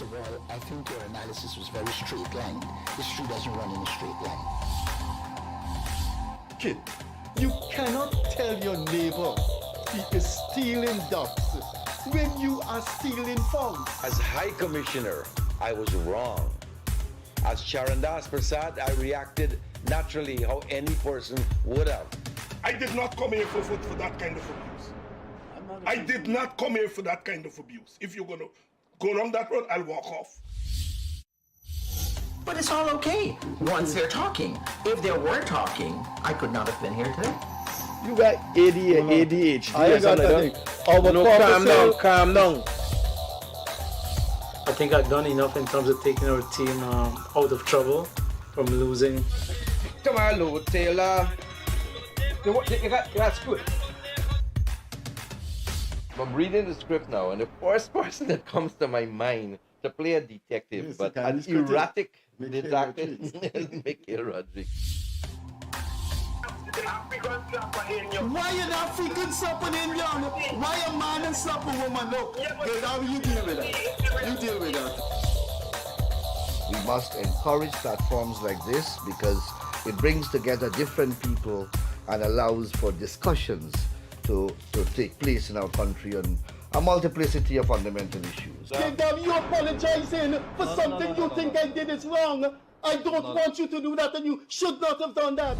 First of all, I think your analysis was very straight-lined. History doesn't run in a straight line. Kid, you cannot tell your neighbor he is stealing ducks when you are stealing funds. As High Commissioner, I was wrong. As Charandas Prasad, I reacted naturally how any person would have. I did not come here for that kind of abuse. I did not come here for that kind of abuse. If you're going to go down that road, I'll walk off. But it's all okay once they're talking. If they were talking, I could not have been here today. You got ADHD. I got nothing. Calm down. I think I've done enough in terms of taking our team out of trouble from losing. Tomorrow, Taylor. That's good. I'm reading the script now, and the first person that comes to my mind to play a detective, Yes, but the an Guyanese erratic Mikhail detective, is Mikhail Rodriguez. Why an African slap an Indian? Why a man and slap a woman? No, how you deal with that? You deal with that. We must encourage platforms like this because it brings together different people and allows for discussions to take place in our country on a multiplicity of fundamental issues. Kingdom, you apologizing for something you think I did is wrong. I don't want you to do that, and you should not have done that.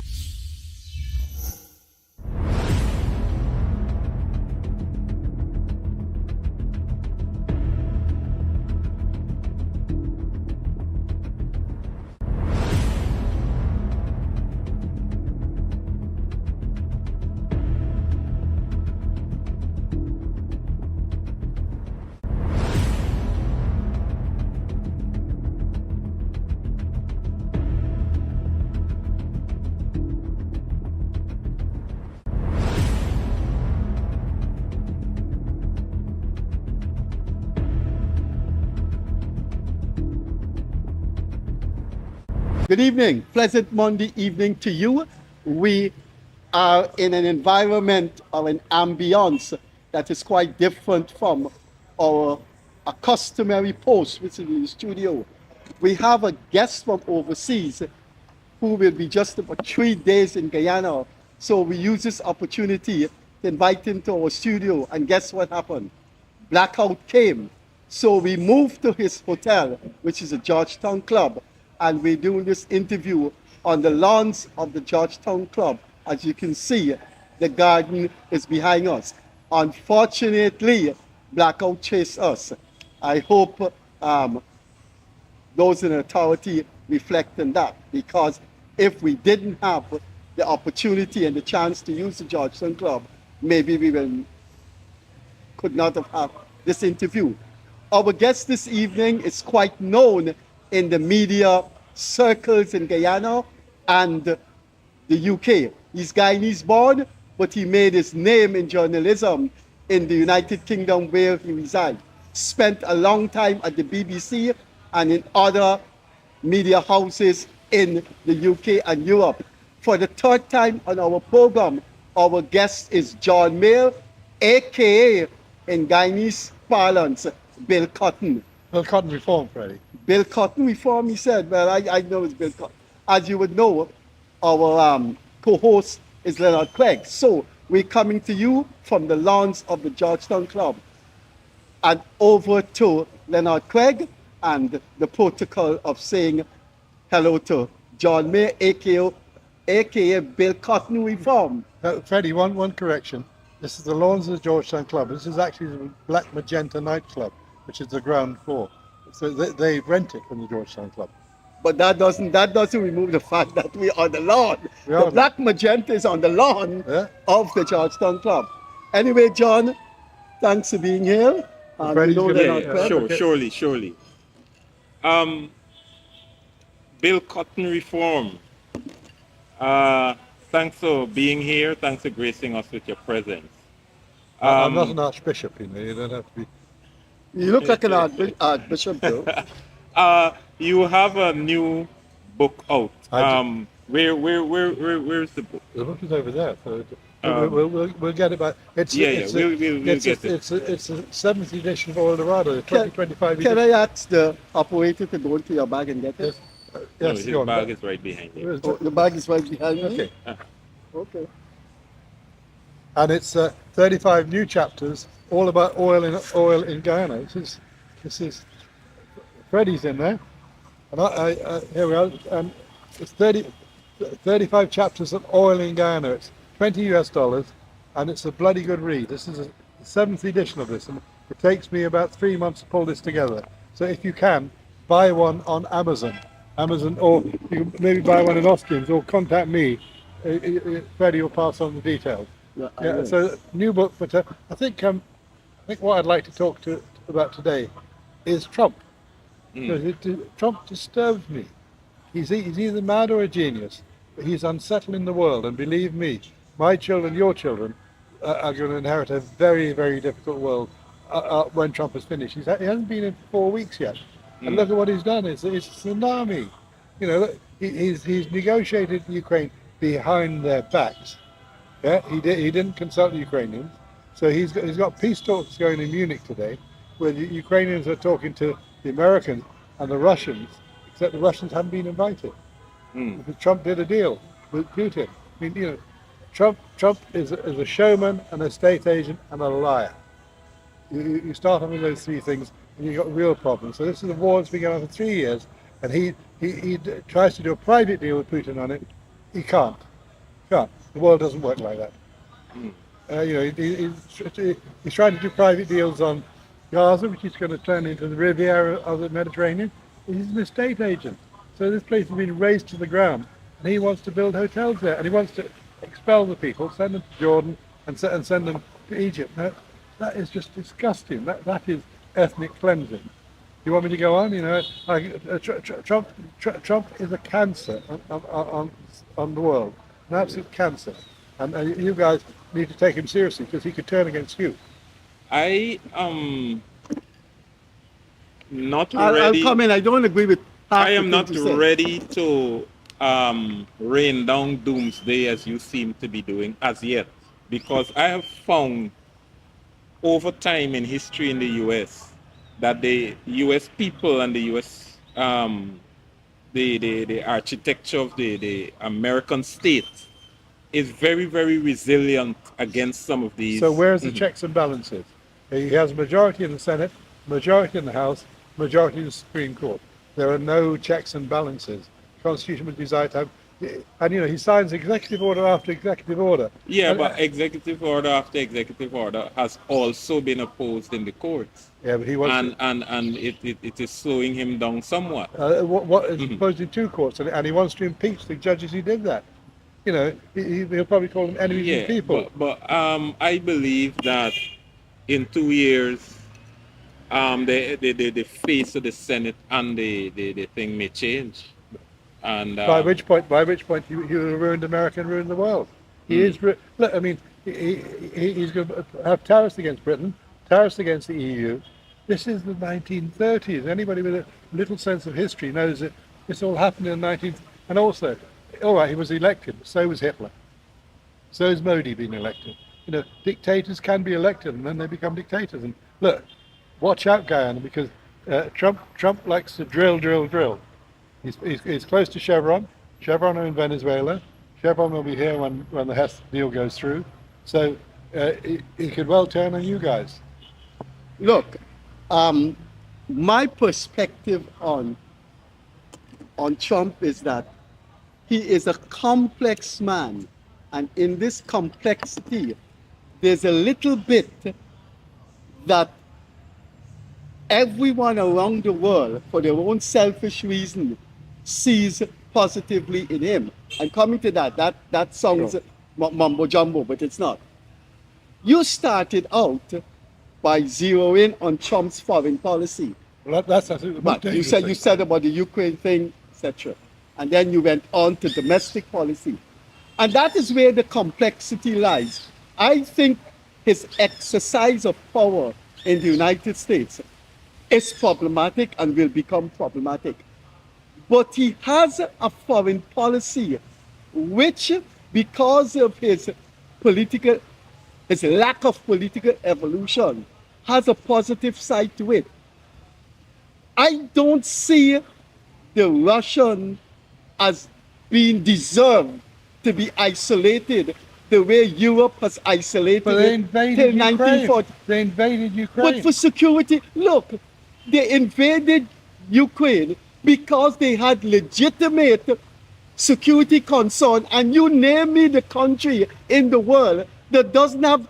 Good evening. Pleasant Monday evening to you. We are in an environment or an ambience that is quite different from our customary post, which is in the studio. We have a guest from overseas who will be just about 3 days in Guyana. So we use this opportunity to invite him to our studio. And guess what happened? Blackout came. So we moved to his hotel, which is a Georgetown Club. And we're doing this interview on the lawns of the Georgetown Club. As you can see, the garden is behind us. Unfortunately, blackout chased us. I hope those in authority reflect on that, because if we didn't have the opportunity and the chance to use the Georgetown Club, maybe we could not have had this interview. Our guest this evening is quite known in the media circles in Guyana and the UK. He's Guyanese born, but he made his name in journalism in the United Kingdom where he resides. Spent a long time at the BBC and in other media houses in the UK and Europe. For the third time on our program, our guest is John Mair, aka in Guyanese parlance, Bill Cotton. Bill Cotton Reform, Freddie. Bill Cotton Reform, he said. Well, I know it's Bill Cotton. As you would know, our co-host is Leonard Craig. So we're coming to you from the lawns of the Georgetown Club. And over to Leonard Craig and the protocol of saying hello to John Mair, aka Bill Cotton Reform. Freddie, one correction. This is the lawns of the Georgetown Club. This is actually the Black Magenta nightclub, which is the ground floor. So they rent it from the Georgetown Club. But that doesn't remove the fact that we're on the lawn. The Black Magenta is on the lawn of the Georgetown Club. Anyway, John, thanks for being here. Surely. Bill Cotton Reform. Thanks for being here. Thanks for gracing us with your presence. I'm not an archbishop, you don't have to be. You look like an archbishop, though. You have a new book out. Where's the book? The book is over there. So We'll get it back. We'll get it. It's a 7th edition of Eldorado, the 2025 Can edition. I ask the operator to go into your bag and get it? No, his bag is right behind you. Oh, the bag is right behind me? Okay. Okay. And it's 35 new chapters, all about oil in Guyana. This is Freddie's in there, and here we are. And it's 35 chapters of oil in Guyana. It's $20, and it's a bloody good read. This is the 7th edition of this, and it takes me about 3 months to pull this together. So if you can, buy one on Amazon, or you can maybe buy one in Austrians, or contact me. Freddie will pass on the details. Yeah, so new book, but I think what I'd like to talk about today is Trump. Because Trump disturbs me. He's either mad or a genius, but he's unsettling the world. And believe me, my children, your children, are going to inherit a very, very difficult world when Trump is finished. He hasn't been in 4 weeks yet, and look at what he's done. It's a tsunami. You know, look, he's negotiated Ukraine behind their backs. Yeah, he didn't consult the Ukrainians. So he's got peace talks going in Munich today, where the Ukrainians are talking to the Americans and the Russians, except the Russians haven't been invited. Because Trump did a deal with Putin. I mean, you know, Trump is a showman, an estate agent, and a liar. You start on with those 3 things, and you've got real problems. So this is a war that's been going on for 3 years, and he tries to do a private deal with Putin on it. He can't. The world doesn't work like that. You know, he's trying to do private deals on Gaza, which is going to turn into the Riviera of the Mediterranean. He's an estate agent. So this place has been razed to the ground, and he wants to build hotels there, and he wants to expel the people, send them to Jordan, and send them to Egypt. Now, that is just disgusting. That is ethnic cleansing. You want me to go on? You know, Trump is a cancer on the world. An absolute cancer, and you guys need to take him seriously because he could turn against you. I am not ready. I'll come in. I don't agree with. I am not ready to rain down doomsday as you seem to be doing as yet, because I have found over time in history in the U.S. that the U.S. people and the U.S. The architecture of the American state is very, very resilient against some of these. So where's the checks and balances? He has a majority in the Senate, majority in the House, majority in the Supreme Court. There are no checks and balances. The Constitution was designed to have, and you know, he signs executive order after executive order. Yeah, but executive order after executive order has also been opposed in the courts. Yeah, but he wants and it is slowing him down somewhat. What is opposed in 2 courts, and he wants to impeach the judges who did that. You know, he'll probably call them enemies of the people. But I believe that in 2 years, the face of the Senate and the thing may change. And by which point he will have ruined America and ruined the world. He is. Look, I mean, he's going to have tariffs against Britain, tariffs against the EU. This is the 1930s. Anybody with a little sense of history knows that this all happened in the 19th. And also, all right, he was elected. So was Hitler. So is Modi being elected. You know, dictators can be elected, and then they become dictators. And look, watch out, Guyana, because Trump likes to drill. He's close to Chevron. Chevron are in Venezuela. Chevron will be here when the Hess deal goes through. So he could well turn on you guys. Look, my perspective on Trump is that he is a complex man, and in this complexity, there's a little bit that everyone around the world, for their own selfish reason, sees positively in him. And coming to that sounds mumbo jumbo, but it's not. You started out by zeroing on Trump's foreign policy. Well, that's but you said about the Ukraine thing, etc. And then you went on to domestic policy. And that is where the complexity lies. I think his exercise of power in the United States is problematic and will become problematic. But he has a foreign policy which, because of his political, his lack of political evolution has a positive side to it. I don't see the Russian as being deserved to be isolated the way Europe has isolated But they it invaded till Ukraine. 1940. They invaded Ukraine. But for security, look, they invaded Ukraine because they had legitimate security concern, and you name me the country in the world that doesn't have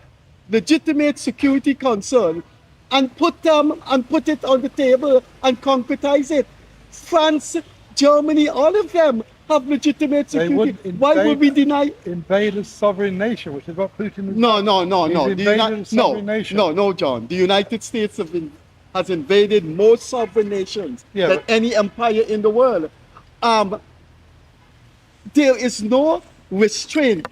legitimate security concern, and put it on the table and concretize it. France, Germany, all of them have legitimate They security. would Why would we deny? invade a sovereign nation, which is what Putin is No. He's invaded a sovereign nation. No, John. The United States has invaded more sovereign nations Yeah, than but- any empire in the world. There is no restraint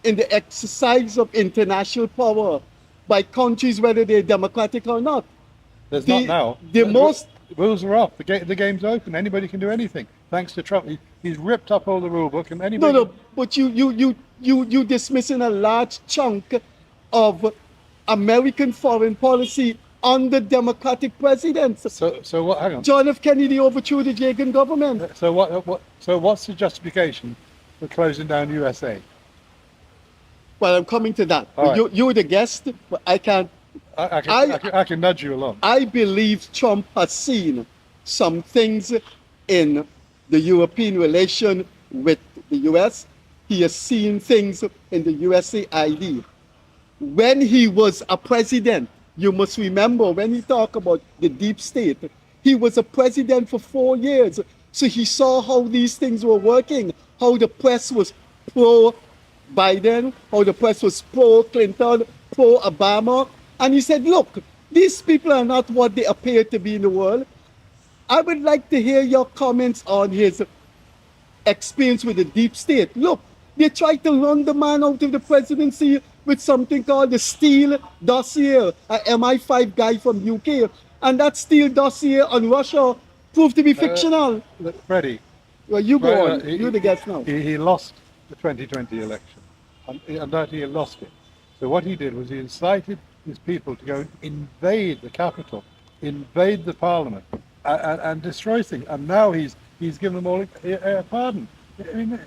in the exercise of international power by countries, whether they're democratic or not. There's not now. The most rules are off. The game's open. Anybody can do anything. Thanks to Trump, he's ripped up all the rule book, and anybody. no, but you dismissing a large chunk of American foreign policy under democratic presidents. So what? Hang on. John F. Kennedy overthrew the Reagan government. So what? So what's the justification for closing down USA? Well, I'm coming to that. All right. You're the guest, but I can't. I can nudge you along. I believe Trump has seen some things in the European relation with the US. He has seen things in the USAID. When he was a president, you must remember, when he talked about the deep state, he was a president for 4 years. So he saw how these things were working, how the press was pro-Biden, how the press was pro-Clinton, pro-Obama. And he said, look, these people are not what they appear to be in the world. I would like to hear your comments on his experience with the deep state. Look, they tried to run the man out of the presidency with something called the Steele dossier, a MI5 guy from UK. And that Steele dossier on Russia proved to be fictional. Look, Freddie. Well, you go on. You're the guest now. He lost the 2020 election, and that he lost it. So what he did was he incited his people to go and invade the capital, invade the parliament, and destroy things. And now he's given them all a pardon. I mean,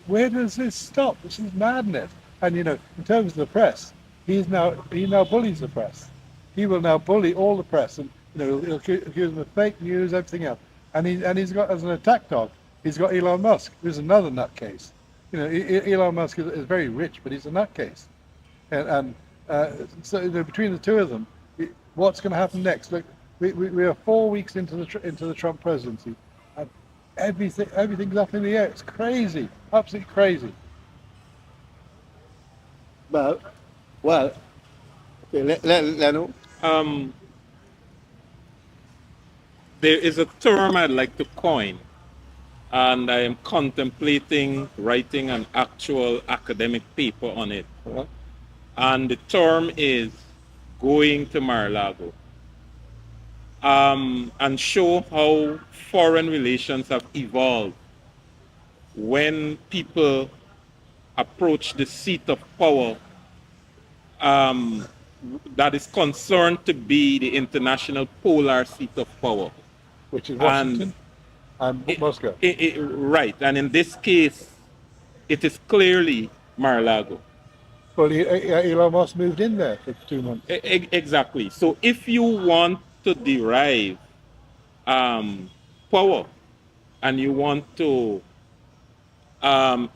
where does this stop? This is madness. And in terms of the press, he now bullies the press. He will now bully all the press, and he'll accuse them of fake news, everything else. And he's got, as an attack dog, he's got Elon Musk, who's another nutcase. Elon Musk is very rich, but he's a nutcase. So between the two of them, what's going to happen next? Look, we are 4 weeks into the Trump presidency, and everything's up in the air. It's crazy, absolutely crazy. Well, okay, Leonard. There is a term I'd like to coin, and I am contemplating writing an actual academic paper on it. And the term is going to Mar-a-Lago, and show how foreign relations have evolved when people approach the seat of power that is concerned to be the international polar seat of power. Which is Washington and Moscow. Right, and in this case, it is clearly Mar-a-Lago. Well, Elon Musk moved in there for 2 months. Exactly. So if you want to derive power, and you want to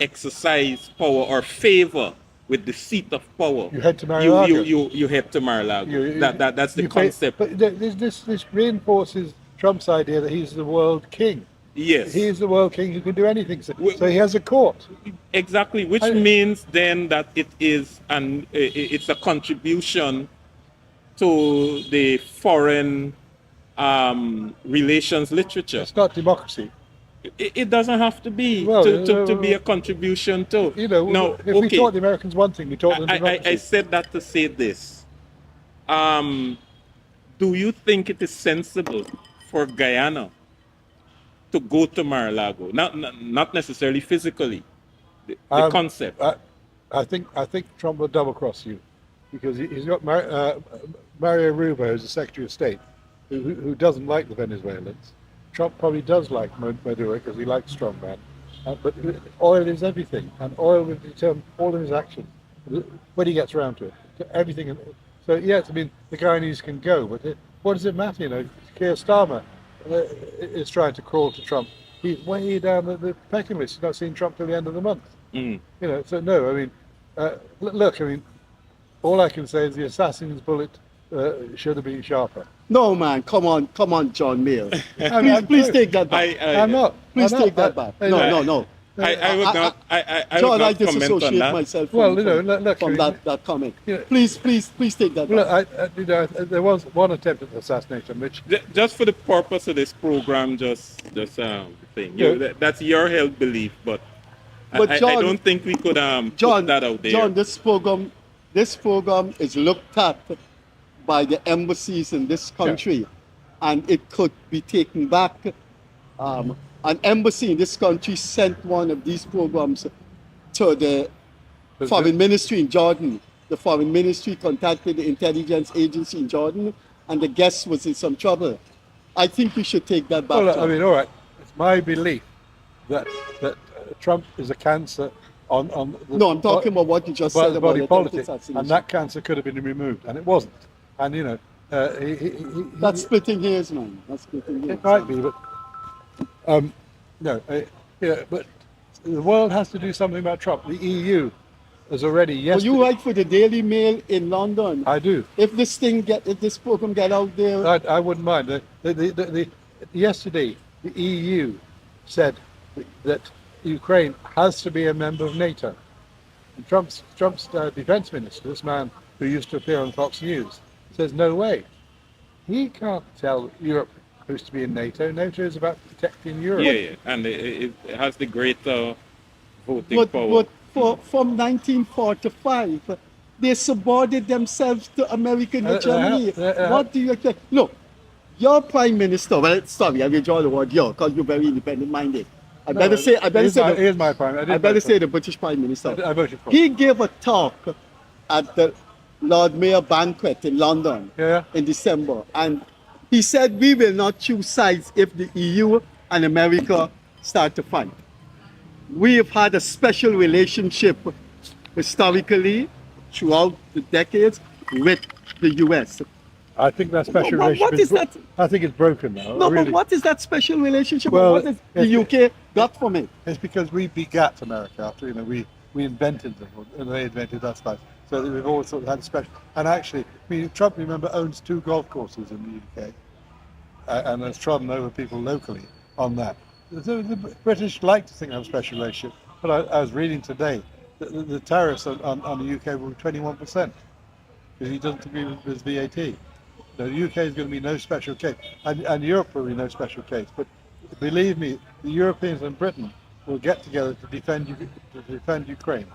exercise power or favor with the seat of power, you head to Mar-a-Lago. You head to Mar-a-Lago. That's the concept. But this reinforces Trump's idea that he's the world king. Yes. He is the world king who can do anything. So he has a court. Exactly, which means then that it's a contribution to the foreign relations literature. It's not democracy. It doesn't have to be to be a contribution to. If we taught the Americans one thing, we taught them democracy. I said that to say this. Do you think it is sensible for Guyana to go to Mar-a-Lago? Not necessarily physically. The concept. I think Trump will double cross you, because he's got Mario Rubio as the Secretary of State, who doesn't like the Venezuelans. Trump probably does like Maduro because he likes strongman, but oil is everything, and oil will determine all of his actions when he gets around to it. Everything. So yes, I mean the Guyanese can go, but what does it matter? You know, Keir Starmer is trying to crawl to Trump. He's way down the pecking list. He's not seeing Trump till the end of the month. You know, so no, I mean, look, I mean, all I can say is the assassin's bullet should have been sharper. No, man, come on, John Mair. Please take that back. I'm not. Please take that back. No. I would not. I John, would I not comment on disassociate that. myself Well, you know, look, from that comment. You know, Please take that back. Look, you know, there was one attempt at assassination, which Just for the purpose of this program, just thing. Yeah. That's your held belief, but I John, don't think we could John, put that out there. John, this program is looked at by the embassies in this country, and it could be taken back. An embassy in this country sent one of these programs to the foreign ministry in Jordan. The foreign ministry contacted the intelligence agency in Jordan, and the guest was in some trouble. I think we should take that back. well, I mean, all right, it's my belief that Trump is a cancer on the, No, I'm talking about what you just said about body the politic, assassination. and that cancer could have been removed, and it wasn't. And you know, That's splitting hairs, man. That's splitting hairs. it might be, but no, yeah, but the world has to do something about Trump. The EU has already yesterday. Well, you write for the Daily Mail in London. I do. If this program get out there, I wouldn't mind. Yesterday, the EU said that Ukraine has to be a member of NATO. And Trump's defense minister, this man who used to appear on Fox News, says no way. He can't tell Europe who's to be in NATO. NATO is about protecting Europe. Yeah, and it has the greater voting power. but from 1945, they subordinated themselves to American hegemony. What do you expect? Look, your prime minister. Well, sorry, I withdraw the word "your" because you're very independent-minded. I better say the British prime minister. I voted for He gave a talk at the Lord Mayor banquet in London in December, and he said we will not choose sides if the EU and America start to fight. We have had a special relationship historically throughout the decades with the US. I think that special relationship what is that? I think it's broken now. No, really. but what is that special relationship? Well, What has the UK got from it? It's because we begat America after, you know, we invented them, and they invented us guys. So we've always sort of had a special. And actually, I mean, Trump, remember, owns 2 golf courses in the UK, and has trodden over people locally on that. The British like to think they have a special relationship, but I was reading today that the tariffs on the UK were 21%, because he doesn't agree with his VAT. The UK is going to be no special case, and Europe will be no special case. But believe me, the Europeans and Britain will get together to defend Ukraine,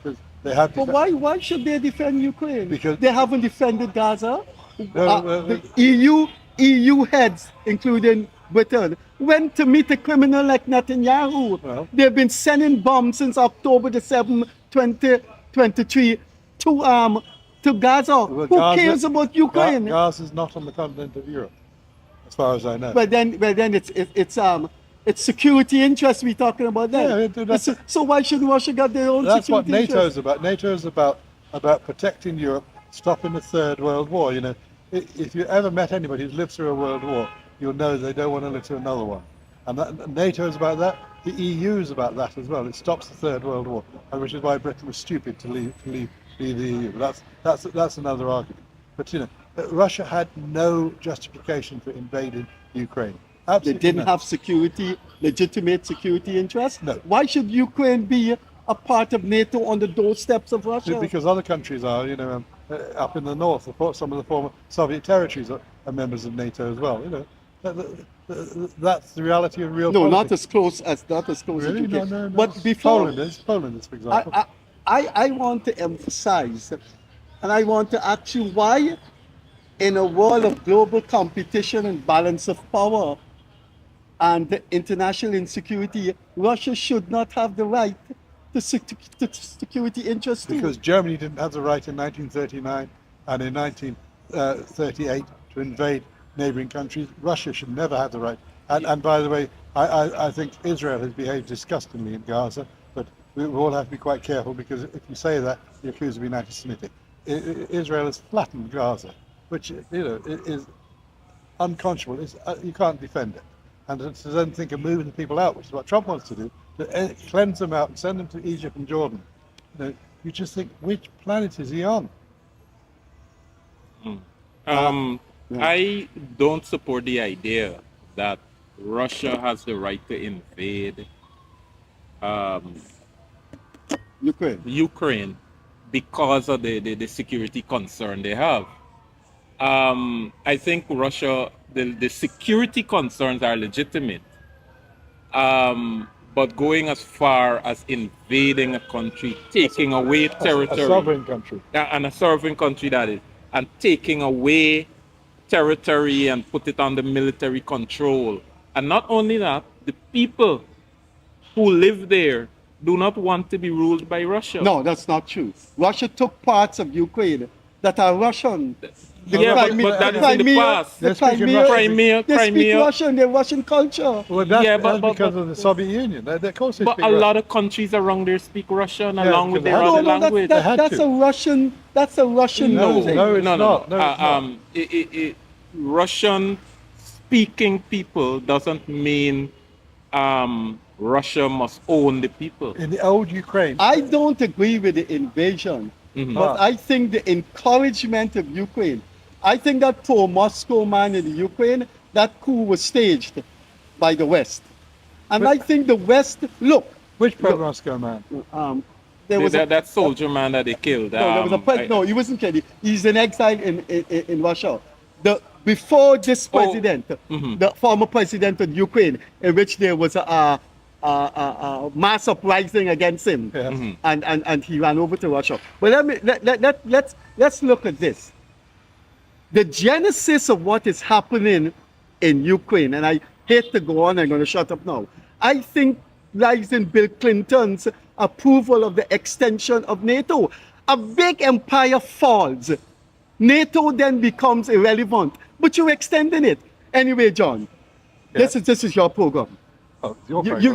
because they have. But why should they defend Ukraine? Because they haven't defended Gaza. The EU heads, including Britain, went to meet a criminal like Netanyahu. Well, they've been sending bombs since October the 7th, 2023 to Gaza. Who cares about Ukraine? Gaza is not on the continent of Europe, as far as I know. But then it's security interests we're talking about then. Yeah, so why should Russia get their own that's what security NATO interests? is about. NATO is about protecting Europe, stopping the Third World War. You know, if you ever met anybody who's lived through a world war, you'll know they don't want to live through another one. And NATO is about that. The EU is about that as well. It stops the Third World War, and which is why Britain was stupid to leave the EU. That's another argument. But you know, Russia had no justification for invading Ukraine. Absolutely they didn't none. have legitimate security interests? No. Why should Ukraine be a part of NATO on the doorsteps of Russia? Because other countries are, you know, up in the north, some of the former Soviet territories are members of NATO as well. You know, that's the reality of real politics. Not as close as Really? UK. No. But before Poland is, for example. I want to emphasize, and I want to ask you why, in a world of global competition and balance of power and international insecurity, Russia should not have the right the security interests too. Because Germany didn't have the right in 1939 and in 1938 to invade neighboring countries. Russia should never have the right. And by the way, I think Israel has behaved disgustingly in Gaza, but we all have to be quite careful, because if you say that, you're accused of being anti-Semitic. Israel has flattened Gaza, which is unconscionable. You can't defend it. And to then think of moving the people out, which is what Trump wants to do, to cleanse them out and send them to Egypt and Jordan. You just think, which planet is he on? I don't support the idea that Russia has the right to invade Ukraine because of the security concern they have. I think Russia, the security concerns are legitimate, but going as far as invading a country, taking away territory, A sovereign country. and a sovereign country that is, and taking away territory and put it under military control. And not only that, the people who live there do not want to be ruled by Russia. No, that's not true. Russia took parts of Ukraine that are Russian. But that is in the past. The Crimea. They speak Russian, they're Russian culture. Well, that's because of the Soviet Union. Of course they But speak a Russian. lot of countries around there speak Russian along with their No, other no, language. that's a Russian. That's a Russian. No, thing. no, it's not. No, it's not. Russian speaking people doesn't mean Russia must own the people. In the old Ukraine. I don't agree with the invasion, but I think the encouragement of Ukraine. I think that pro-Moscow man in the Ukraine, that coup was staged by the West. And I think the West, Which pro-Moscow man? There was that soldier man that they killed. there was no, he wasn't killed. He's in exile in Russia. Before this president, the former president of Ukraine, in which there was a mass uprising against him, and he ran over to Russia. But let's look at this. The genesis of what is happening in Ukraine, and I hate to go on, I'm going to shut up now. I think lies in Bill Clinton's approval of the extension of NATO. A big empire falls. NATO then becomes irrelevant, but you're extending it. Anyway, John, this is your program. Oh, your program.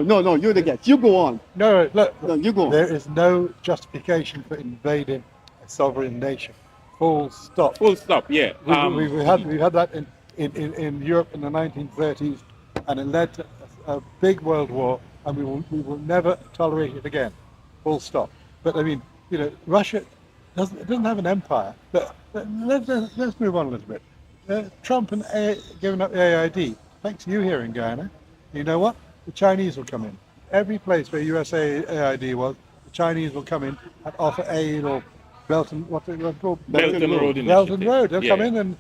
No, you're the guest. You go on. No, look, you go on. There is no justification for invading a sovereign nation. Full stop. Full stop, yeah. We had that in Europe in the 1930s, and it led to a big world war, and we will never tolerate it again. Full stop. But I mean, Russia doesn't have an empire. But let's move on a little bit. Trump and giving up AID. Thanks to you here in Guyana. You know what? The Chinese will come in. Every place where AID was, the Chinese will come in and offer aid or Belton Road Initiative. Belton Road. They'll come in and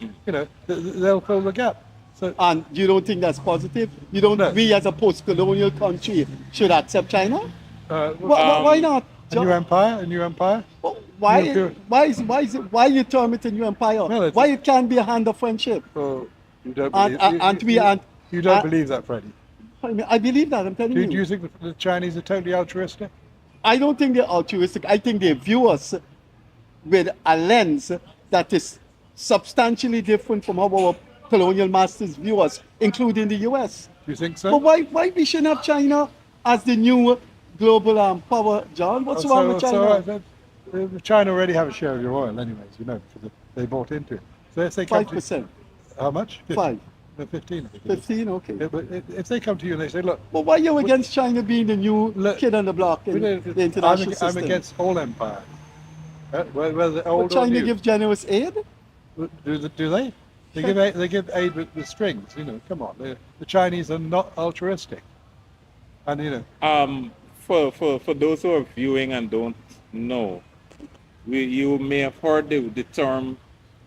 they'll fill the gap. So, and you don't think that's positive? You don't? No. We as a post-colonial country should accept China? Why not? A new empire. Well, why you term it a new empire? No, why it can't be a hand of friendship? You don't believe. You don't believe that, Freddie. I believe that. I'm telling you. Do you think the Chinese are totally altruistic? I don't think they're altruistic. I think they view us with a lens that is substantially different from how our colonial masters view us, including the U.S. Do you think so? But why we shouldn't have China as the new global power, John? What's wrong with China? China already have a share of your oil anyways, because they bought into it. So if they come 5%. How much? 5. 15. 15, okay. Yeah, but if they come to you and they say, look... But why are you against China being the new kid on the block in the international system? I'm against all empires. Whether old but China give generous aid? Do they? They give aid with strings. Come on. The Chinese are not altruistic. And for those who are viewing and don't know, you may have heard the term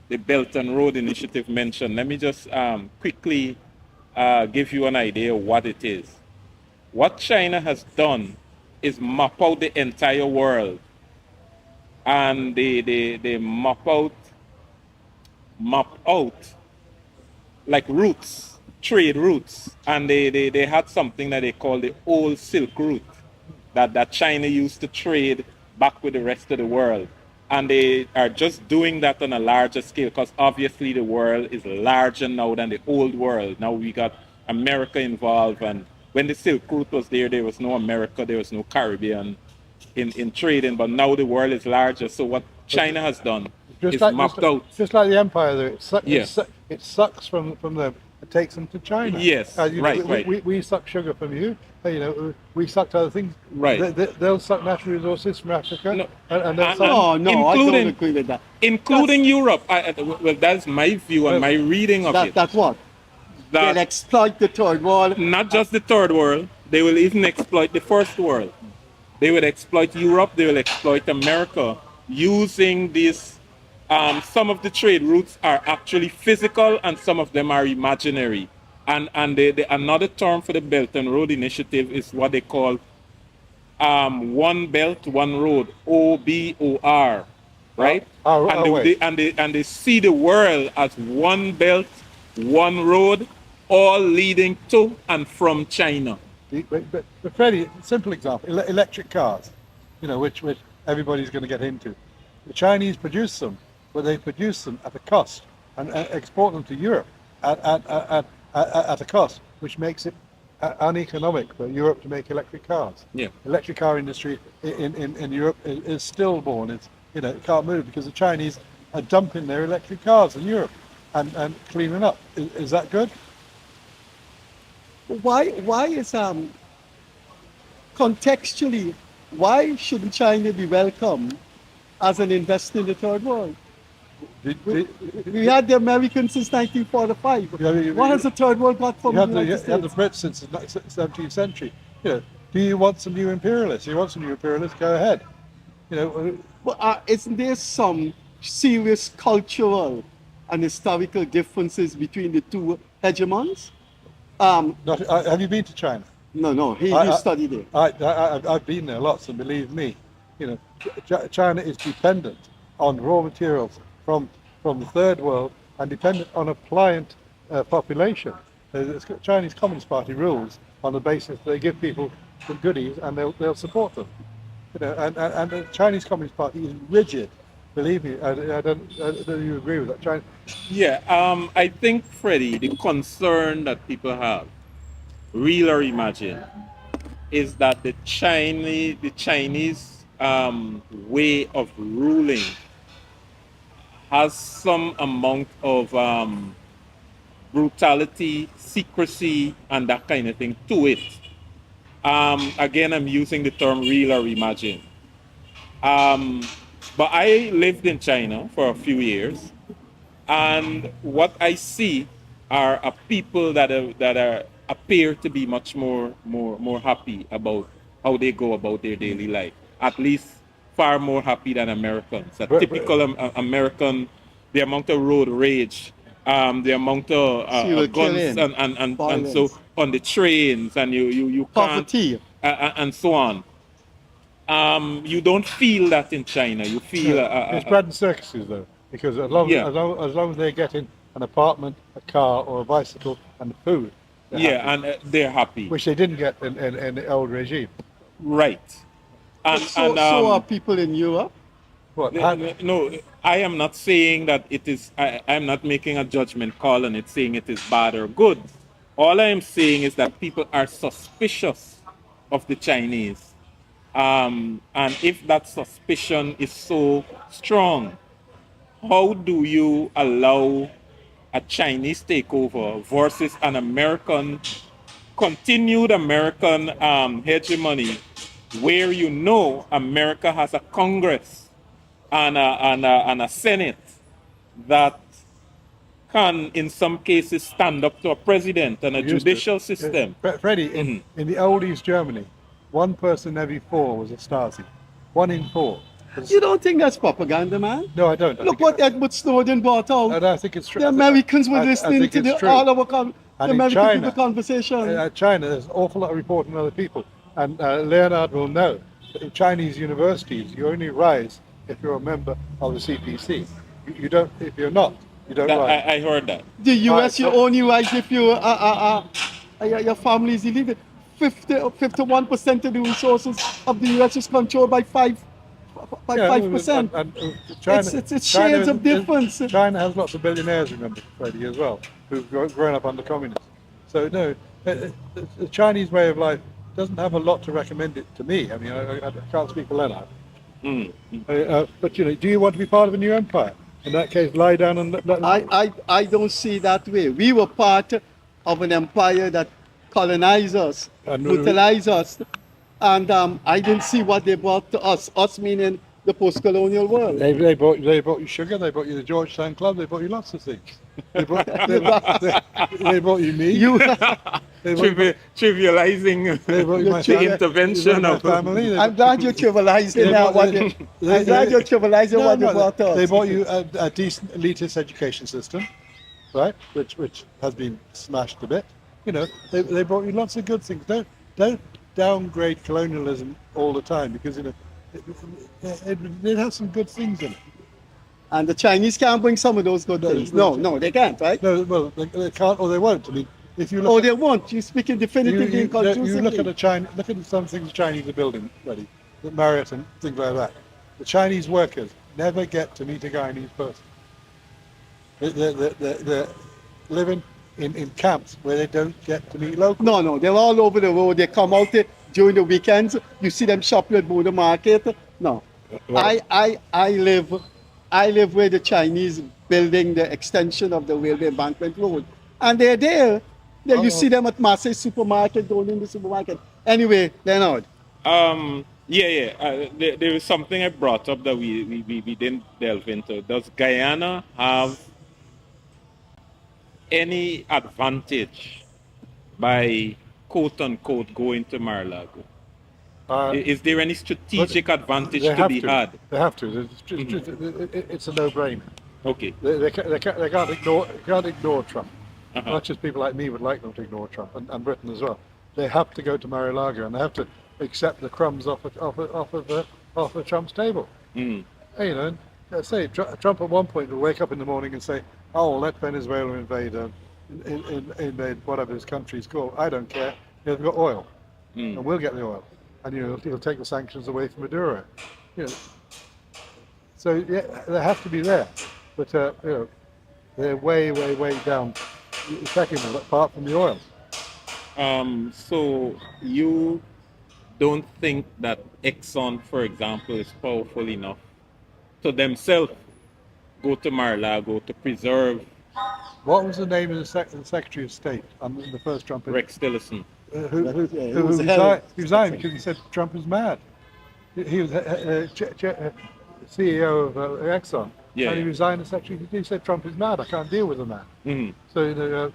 the Belt and Road Initiative mentioned. Let me just quickly give you an idea of what it is. What China has done is map out the entire world, and they map out like trade routes, and they had something that they call the Old Silk Route. that China used to trade back with the rest of the world. And they are just doing that on a larger scale because obviously the world is larger now than the old world. Now we got America involved, and when the Silk Route was there was no America, there was no Caribbean in trading, but now the world is larger. So what China has done is mapped out. Just like the empire, though, Yeah. it sucks from them and takes them to China. Yes, right. We suck sugar from you. We sucked other things. Right. They'll suck natural resources from Africa. No. And they'll suck, No, I don't agree with that. Including Europe. Well, that's my view and my reading of it. That's what? That They'll exploit the third world. not just the third world, they will even exploit the first world. They will exploit Europe, they will exploit America using this. Some of the trade routes are actually physical and some of them are imaginary. And another term for the Belt and Road Initiative is what they call One Belt, One Road, OBOR, right? And they see the world as one belt, one road, all leading to and from China. but Freddie, simple example, electric cars, which everybody's going to get into. The Chinese produce them, but they produce them at a cost and export them to Europe at a cost, which makes it uneconomic for Europe to make electric cars. Yeah. Electric car industry in Europe is stillborn. It can't move because the Chinese are dumping their electric cars in Europe and cleaning up. Is that good? Why is contextually, why shouldn't China be welcome as an investor in the third world? We had the Americans since 1945. What has the third world got from the United States? You had the Brits since the 17th century. Do you want some new imperialists? You want some new imperialists? Go ahead. But isn't there some serious cultural and historical differences between the two hegemons? Have you been to China? No. He studied there. I've been there lots, and believe me, China is dependent on raw materials from the third world and dependent on a pliant population. The Chinese Communist Party rules on the basis they give people some goodies and they'll support them. And the Chinese Communist Party is rigid. Believe me, I don't you agree with that? China. Yeah, I think, Freddie, the concern that people have, real or imagined, is that the Chinese way of ruling has some amount of brutality, secrecy, and that kind of thing to it. Again, I'm using the term real or imagined. But I lived in China for a few years, and what I see are a people that appear to be much more happy about how they go about their daily life. At least far more happy than Americans. A typical American, the amount of road rage, the amount of guns and so on the trains, and you can't, and so on. You don't feel that in China. You feel it's bread and circuses though, because as long as they're getting an apartment, a car, or a bicycle and food, they're happy, which they didn't get in the old regime. Right. So are people in Europe. What? No, I am not saying that it is. I am not making a judgment call on it, saying it is bad or good. All I am saying is that people are suspicious of the Chinese. And if that suspicion is so strong, how do you allow a Chinese takeover versus an continued American hegemony, where America has a Congress and a Senate that can, in some cases, stand up to a president and a judicial system? Freddie, in the old East Germany, 1 person every 4 was a Stasi. 1 in 4. You don't think that's propaganda, man? No, I don't. Look what Edward Snowden brought out. And I think it's true. The Americans were listening to all our American people conversation. In China, there's an awful lot of reporting on other people. And Leonard will know that in Chinese universities, you only rise if you're a member of the CPC. You don't. If you're not, you don't rise. I heard that. The US, you only rise if your family is illegal. 51% of the resources of the US is controlled by 5%. It's shades of difference. China has lots of billionaires, remember, Freddie, as well, who've grown up under communists. So no, the Chinese way of life doesn't have a lot to recommend it to me. I mean, I can't speak for Leonard. But do you want to be part of a new empire? In that case, lie down and I don't see that way. We were part of an empire that colonized us, brutalized us, and I didn't see what they brought to us. Us meaning the post-colonial world. They bought you sugar. They bought you the Georgetown Club. They bought you lots of things. They bought you meat. Trivializing the intervention of family. I'm glad you're trivializing now. I'm glad you're trivializing what they brought us. They bought you a decent elitist education system, right? Which has been smashed a bit. They brought you lots of good things. Don't downgrade colonialism all the time, because it has some good things in it. And the Chinese can't bring some of those good things. No, they can't, right? No, well, they can't, or they won't. I mean, if you look. Oh, they won't. You're speaking definitively and conclusively. You look at some things the Chinese are building, Freddie, the Marriott and things like that. The Chinese workers never get to meet a Guyanese person. They're living in camps where they don't get to meet locals. No, they're all over the road. They come out there during the weekends. You see them shopping at Border Market. No, I live where the Chinese building the extension of the railway embankment road, and they're there. You see them at Marseille supermarket, going in the supermarket. Anyway, Leonard. There was something I brought up that we didn't delve into. Does Guyana have any advantage by quote unquote going to Mar-a-Lago? Is there any strategic advantage to be had? They have to. It's a no-brainer. Okay. They can't ignore Trump. Not just people like me would like them to ignore Trump, and Britain as well. They have to go to Mar-a-Lago, and they have to accept the crumbs off of Trump's table. Hey, say Trump at one point will wake up in the morning and say, "Oh, let Venezuela invade whatever his country's called. I don't care. They've got oil, and we'll get the oil." And he'll take the sanctions away from Maduro. So they have to be there, but they're way down. Second, apart from the oil. So you don't think that Exxon, for example, is powerful enough to themselves go to Mar-a-Lago to preserve? What was the name of the Secretary of State in the first Trump? Rex Tillerson. Who resigned because he said Trump is mad. He was CEO of Exxon, and he resigned as Secretary. He said Trump is mad. I can't deal with a man. So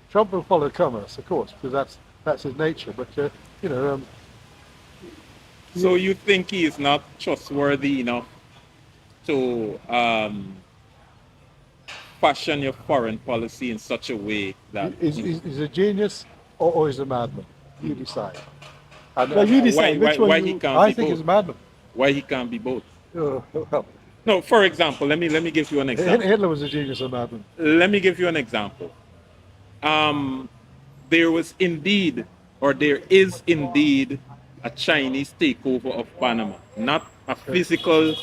Trump will follow commerce, of course, because that's his nature. But so you think he is not trustworthy enough to fashion your foreign policy in such a way that he's a genius or he's a madman? You decide. You decide which one. Why he can't I be think both? he's a madman. Why he can't be both? Well, No, for example, let me give you an example. Hitler was a genius or a madman. Let me give you an example. There is indeed a Chinese takeover of Panama, not a physical,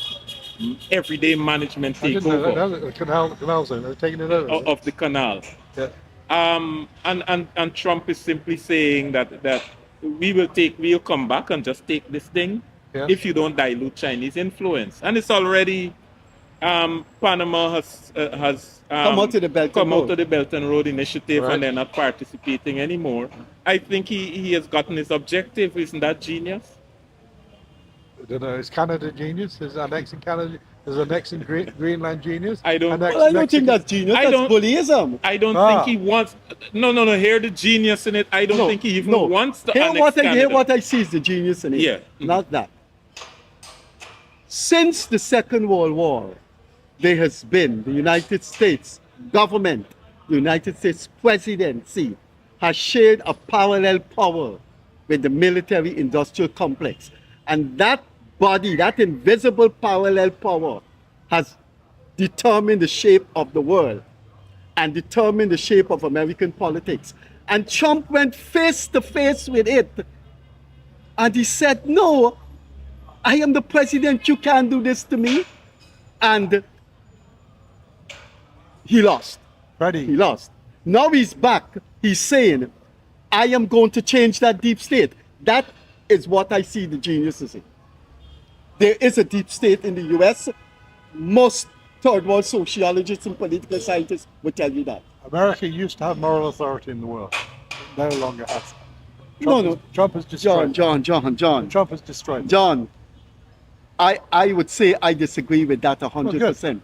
everyday management takeover. The canal zone, they're taking it over. Of the canal. Yeah. And Trump is simply saying that we'll come back and just take this thing if you don't dilute Chinese influence. And it's already Panama has come out to the Belt and Road Initiative, and they're not participating anymore. I think he has gotten his objective. Isn't that genius? I don't know. Is Canada genius? Is annexing Canada? Is annexing Greenland genius? I don't think that's genius. That's bullyism. I don't think he wants. No. Hear the genius in it. I don't think he even wants to annex Canada. Hear what I see is the genius in it. Yeah. Not that. Since the Second World War, there has been the United States government, the United States presidency has shared a parallel power with the military-industrial complex. And that body, that invisible parallel power, has determined the shape of the world and determined the shape of American politics. And Trump went face to face with it. And he said, no, I am the president, you can't do this to me. And he lost. Freddie. He lost. Now he's back. He's saying, I am going to change that deep state. That is what I see the geniuses in. There is a deep state in the US. Most third world sociologists and political scientists will tell you that. America used to have moral authority in the world. It no longer has. No. Trump has destroyed. John. Trump has destroyed. John, I would say I disagree with that 100%.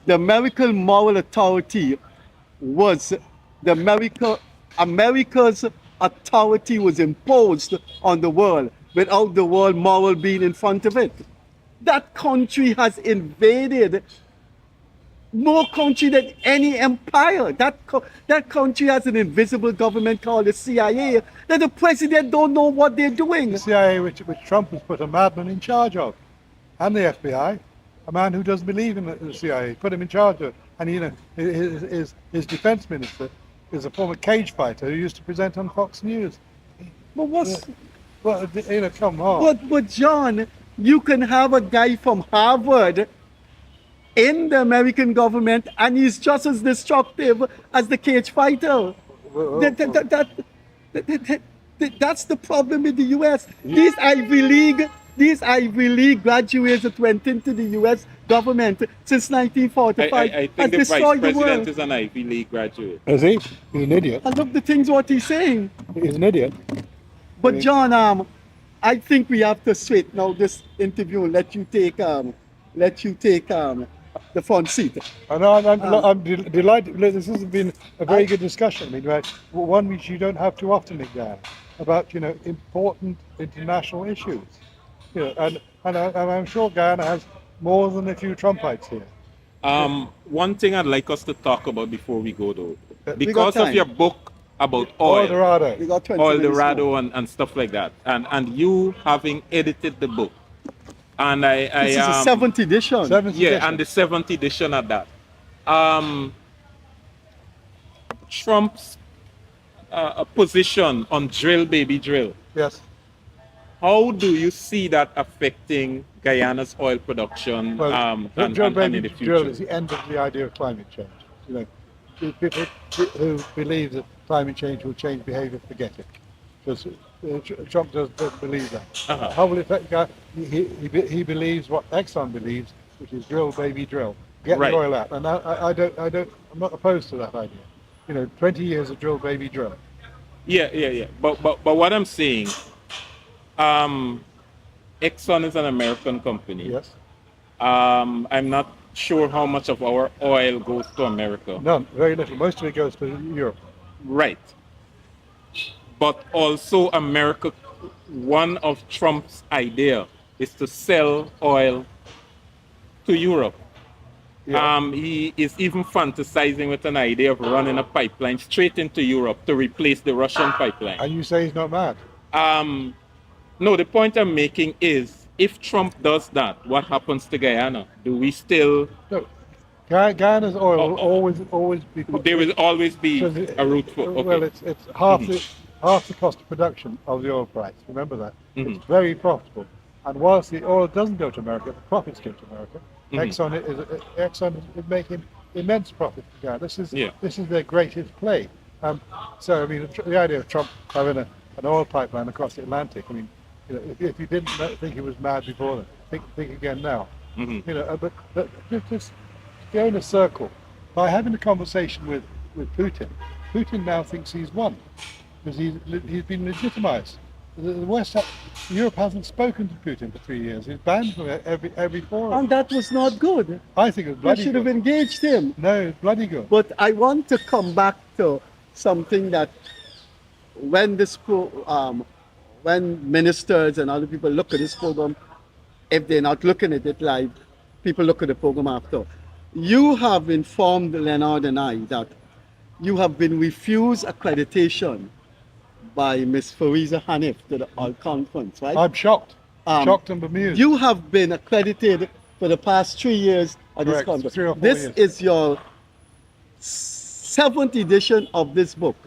The American moral authority was America's authority was imposed on the world without the world moral being in front of it. That country has invaded more country than any empire. That country has an invisible government called the CIA that the president don't know what they're doing. The CIA, which Trump has put a madman in charge of, and the FBI, a man who doesn't believe in the CIA, put him in charge of it. And you know, his defense minister is a former cage fighter who used to present on Fox News. But what's... Well, you know, come on. But John, you can have a guy from Harvard in the American government and he's just as destructive as the cage fighter. That's the problem with the US. These Ivy League graduates that went into the US government since 1945 I think the vice president is an Ivy League graduate. Is he? He's an idiot. And look the things what he's saying. He's an idiot. But John, I think we have to straighten out this interview and let you take the front seat. I know, I'm delighted. This has been a very good discussion. I mean, right, one which you don't have too often in Guyana, about important international issues. And I'm sure Guyana has more than a few Trumpites here. One thing I'd like us to talk about before we go though, because of your book about oil, Oil Dorado and stuff like that, and you having edited the book, and this is the 7th edition. And the 7th edition at that. Trump's position on drill baby drill. Yes. How do you see that affecting Guyana's oil production and in the future? Drill is the end of the idea of climate change. People who believe that climate change will change behavior, forget it. Because Trump doesn't believe that. How will it affect Guyana? He believes what Exxon believes, which is drill, baby, drill. Get the oil out. And I'm not opposed to that idea. 20 years of drill, baby, drill. Yeah. But what I'm saying, Exxon is an American company. Yes. I'm not sure how much of our oil goes to America. None, very little. Most of it goes to Europe. Right. But also America, one of Trump's idea is to sell oil to Europe. Yeah. He is even fantasizing with an idea of running a pipeline straight into Europe to replace the Russian pipeline. And you say he's not mad? No, the point I'm making is, if Trump does that, what happens to Guyana? Do we still... No. Guyana's oil will always be... There will always be a route for... Okay. Well, it's half the cost of production of the oil price. Remember that. It's very profitable. And whilst the oil doesn't go to America, the profits go to America. Exxon is making immense profit for Guyana. This is their greatest play. So, I mean, the idea of Trump having an oil pipeline across the Atlantic, I mean, if you didn't think he was mad before then, think again now. But just go in a circle. By having a conversation with Putin, Putin now thinks he's won because he's been legitimized. Europe hasn't spoken to Putin for 3 years. He's banned from every forum. And that was not good. I think it was bloody good. You should have engaged him. No, it's bloody good. But I want to come back to something that when ministers and other people look at this program, if they're not looking at it live, people look at the program after. You have informed Leonard and I that you have been refused accreditation by Ms. Fariza Hanif to the oil conference, right? I'm shocked. Shocked and bemused. You have been accredited for the past 3 years at this conference. 3 or 4 this years. Is your 7th edition of this book.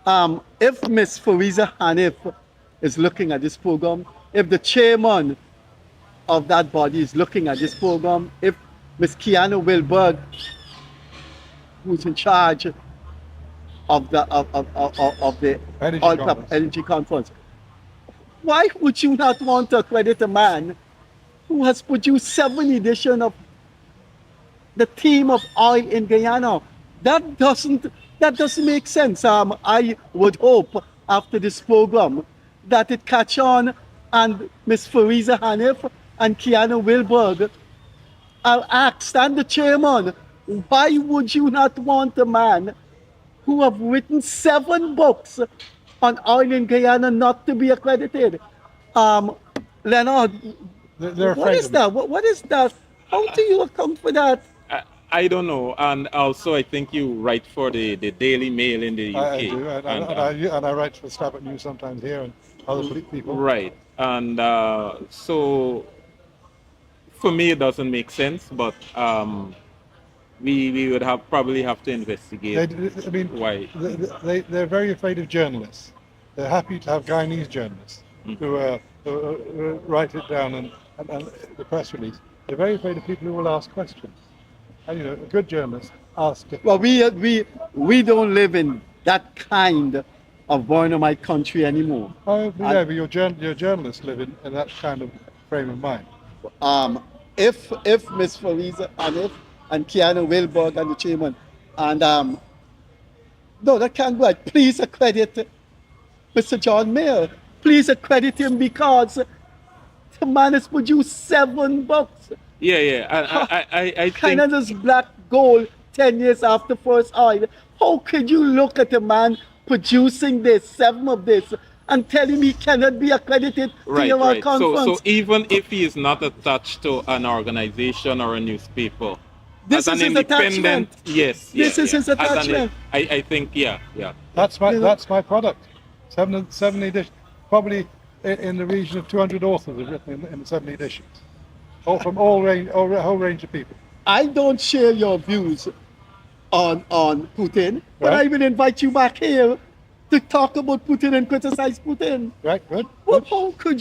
If Miss Fariza Hanif is looking at this program, if the chairman of that body is looking at this program, if Miss Kiana Wilberg, who's in charge of the energy conference, why would you not want to accredit a man who has produced 7 editions of the theme of oil in Guyana? That doesn't make sense. I would hope after this program that it catch on and Miss Fariza Hanif and Kiana Wilberg are asked, and the chairman, why would you not want a man who have written 7 books on oil in Guyana not to be accredited? Leonard, what is that? What is that? How do you account for that? I don't know, and also I think you write for the Daily Mail in the UK. I do, and I write for Stabat News sometimes here and other people. Right, and so for me it doesn't make sense, but we would probably have to investigate. Why they're very afraid of journalists. They're happy to have Guyanese journalists who write it down and the press release. They're very afraid of people who will ask questions. And a good journalist asks. Well, we don't live in that kind of Boinomite country anymore. Oh, yeah, but your journalists live in that kind of frame of mind. If Miss Fariza and Kiana Wilberg and the chairman and no, that can't go right. Please accredit Mr. John Mair. Please accredit him because the man has produced 7 books. I think Canada's black gold 10 years after first oil. How could you look at a man producing 7 of this and tell him he cannot be accredited to your conference? So even if he is not attached to an organization or a newspaper, this is his attachment. Yes. This is his attachment. I think, yeah. That's my product. 7 editions. Probably in the region of 200 authors have written in 7 editions. All from a whole range of people. I don't share your views on Putin, but I will invite you back here to talk about Putin and criticize Putin. Right, good. Well, how could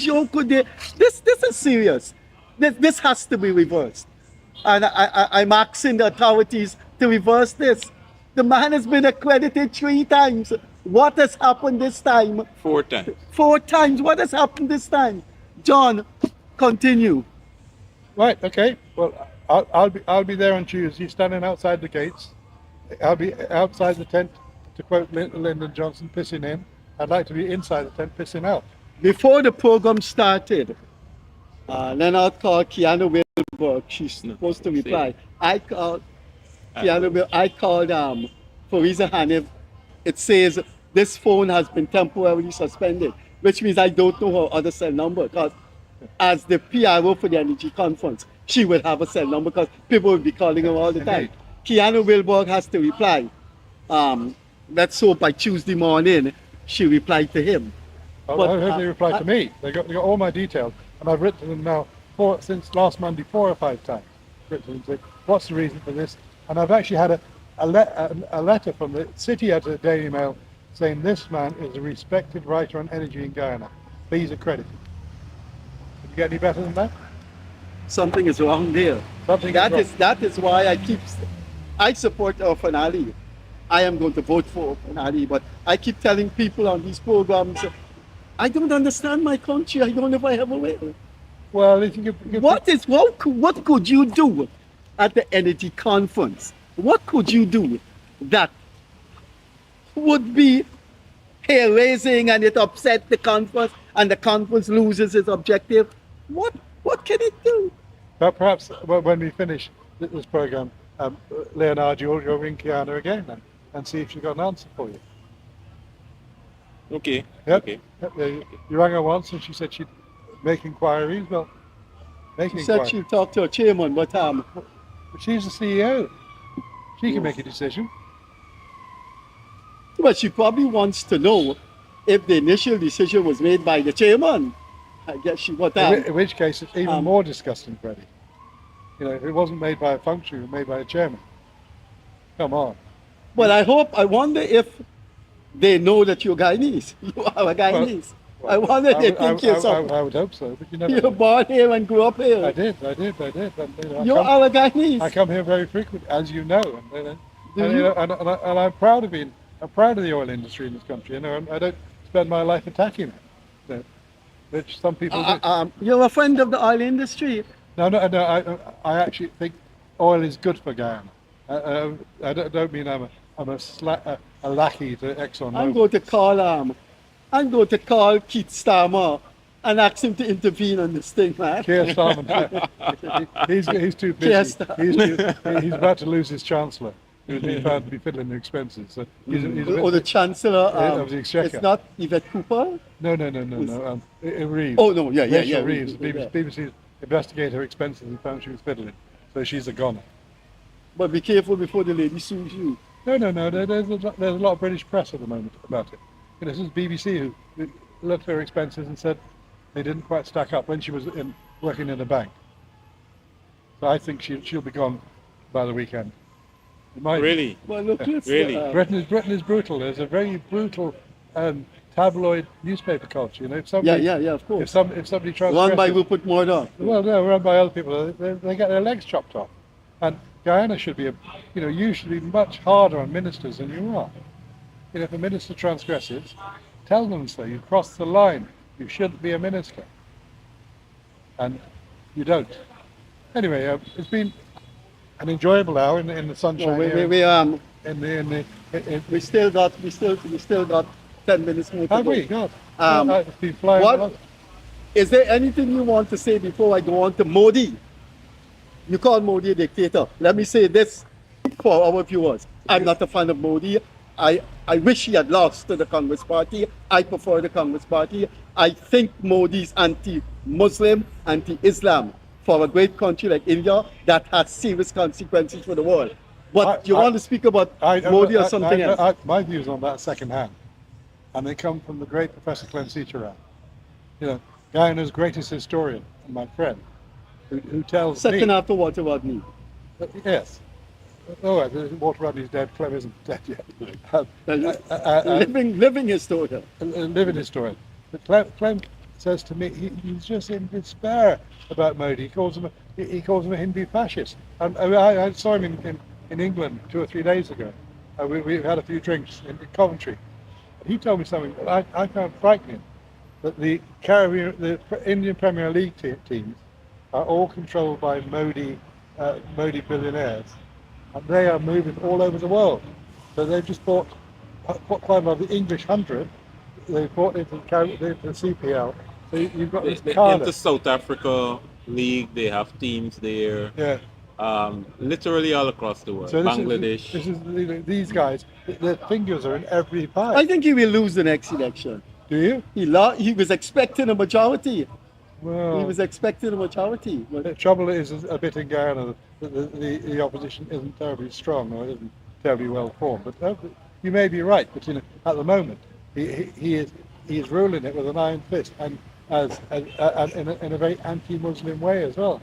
they? This is serious. This has to be reversed. And I'm asking the authorities to reverse this. The man has been accredited 3 times. What has happened this time? 4 times. 4 times. What has happened this time? John, continue. Right. Okay. Well, I'll be there on Tuesday, standing outside the gates. I'll be outside the tent, to quote Lyndon Johnson, pissing in. I'd like to be inside the tent, pissing out. Before the program started, Leonard called Kiana Wilberg. She's supposed to reply. I called Kiana Wilberg. I called Fariza Hanif. It says this phone has been temporarily suspended, which means I don't know her other cell number, because as the PRO for the energy conference, she will have a cell number because people will be calling her all the time. Kiana Wilberg has to reply. Let's hope by Tuesday morning she replied to him. I hope they reply to me. They got all my details, and I've written them now since last Monday 4 or 5 times. Written and said, what's the reason for this? And I've actually had a letter from the city editor of Daily Mail saying this man is a respected writer on energy in Guyana. Please accredit him. Did you get any better than that? Something is wrong there. That is why I support Orphan Ali. I am going to vote for Orphan Ali, but I keep telling people on these programs, I don't understand my country. I don't know if I ever will. Well, if you what could you do at the energy conference? What could you do that would be hair-raising and it upset the conference and the conference loses its objective? What can it do? Perhaps when we finish this program, Leonard, you'll ring Guyana again and see if she's got an answer for you. Okay. Yep. Okay. You rang her once and she said she'd make inquiries. Well, she said she'd talk to her chairman, but she's the CEO. She can make a decision. Well, she probably wants to know if the initial decision was made by the chairman. I guess she would. In which case, it's even more disgusting, Freddie. If it wasn't made by a functionary, it was made by a chairman. Come on. Well, I wonder if they know that you're Guyanese. You are a Guyanese. I wonder if they think you're something. I would hope so, but you never You're know. born here and grew up here. I did. And, You are a Guyanese. I come here very frequently, as you know, Do you? and I'm proud of being. I'm proud of the oil industry in this country. You know, and I don't spend my life attacking it, you know, which some people do. You're a friend of the oil industry. No. I actually think oil is good for Guyana. I don't mean I'm a lackey to Exxon. I'm going to call Keith Starmer and ask him to intervene on this thing, man. Keir Starmer, he's too busy. He's about to lose his chancellor, who's been found to be fiddling the expenses. So he's the chancellor of the Exchequer. It's not Yvette Cooper? No. Reeves. Oh no, yeah. Rachel Reeves. BBC investigated her expenses and found she was fiddling, so she's a goner. But be careful before the lady sues you. No. There's a lot of British press at the moment about it. You know, this is BBC who looked at her expenses and said they didn't quite stack up when she was working in a bank. So I think she'll be gone by the weekend. Really? Well, look, Really? Britain is brutal. There's a very brutal tabloid newspaper culture. You know, if somebody, of course. If somebody transgresses, Run by Rupert Murdoch. well, no, run by other people. They get their legs chopped off. And Guyana should be, you should be much harder on ministers than you are. You know, if a minister transgresses, tell them so. You crossed the line. You shouldn't be a minister. And you don't. Anyway, it's been an enjoyable hour in the sunshine. We still got 10 minutes more to Have go. we? God. It's been flying. What is there anything you want to say before I go on to Modi? You call Modi a dictator. Let me say this for our viewers. I'm not a fan of Modi. I wish he had lost to the Congress Party. I prefer the Congress Party. I think Modi's anti-Muslim, anti-Islam for a great country like India that has serious consequences for the world. But you want to speak about Modi or something else? My views on that are second-hand, and they come from the great Professor Clenciceran. You know, Guyana's greatest historian, and my friend, who tells Second me... after Walter Rodney. Yes. Oh, Walter Rodney's dead. Clem isn't dead yet. Living historian. Living historian. But Clem says to me, he's just in despair about Modi. He calls him a Hindu fascist. And I saw him in England 2 or 3 days ago. We had a few drinks in Coventry. He told me something that I found frightening. That the Indian Premier League teams are all controlled by Modi billionaires, and they are moving all over the world. So they've just bought quite a lot of the English 100. They've bought into the CPL. So you've got this into South Africa League. They have teams there. Yeah. Literally all across the world. So Bangladesh. These guys, their fingers are in every pie. I think he will lose the next election. Do you? He was expecting a majority. Well, he was expecting a majority. The trouble is a bit in Guyana that the opposition isn't terribly strong or isn't terribly well formed. But you may be right. But at the moment, he is ruling it with an iron fist and in a very anti-Muslim way as well.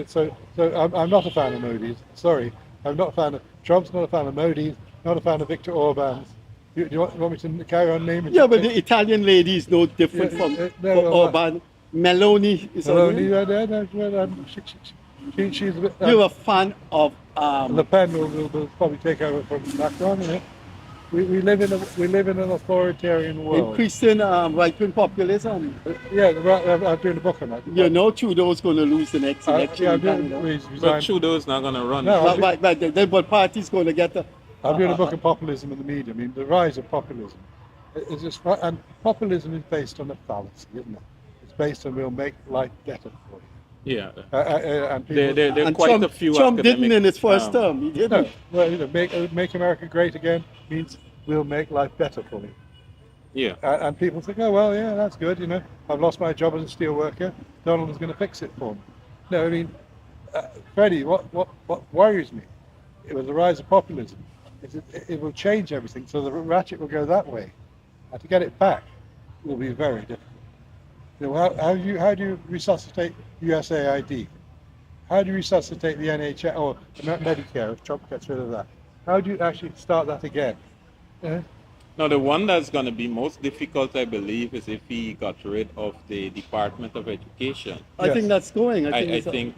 So I'm not a fan of Modi's. Sorry, I'm not a fan of Trump's. Not a fan of Modi's. Not a fan of Viktor Orban's. Do you want me to carry on naming? Yeah, but the Italian lady is no different from Orban. Meloni is she's a bit, you're a fan of Le Pen will probably take over from Macron. You know? We live in an authoritarian world. Increasing right-wing populism. I'm doing a book on that. You know Trudeau's going to lose the next election. But Trudeau's not going to run. No, but party's going to get the... I'm doing a book on populism in the media. I mean, the rise of populism is just, and populism is based on a fallacy, isn't it? It's based on we'll make life better for you. Yeah. And there are quite Trump, a few. Trump didn't in his first term. He didn't. No, well, make America great again means we'll make life better for you. Yeah. And people think, oh well, yeah, that's good. You know, I've lost my job as a steel worker. Donald is going to fix it for me. No, I mean, Freddie, what worries me, it was the rise of populism. It will change everything, so the ratchet will go that way, and to get it back will be very difficult. You know, how do you resuscitate USAID? How do you resuscitate the NHS or Medicare if Trump gets rid of that? How do you actually start that again? Yeah. Now, the one that's going to be most difficult, I believe, is if he got rid of the Department of Education. I think that's going. I think,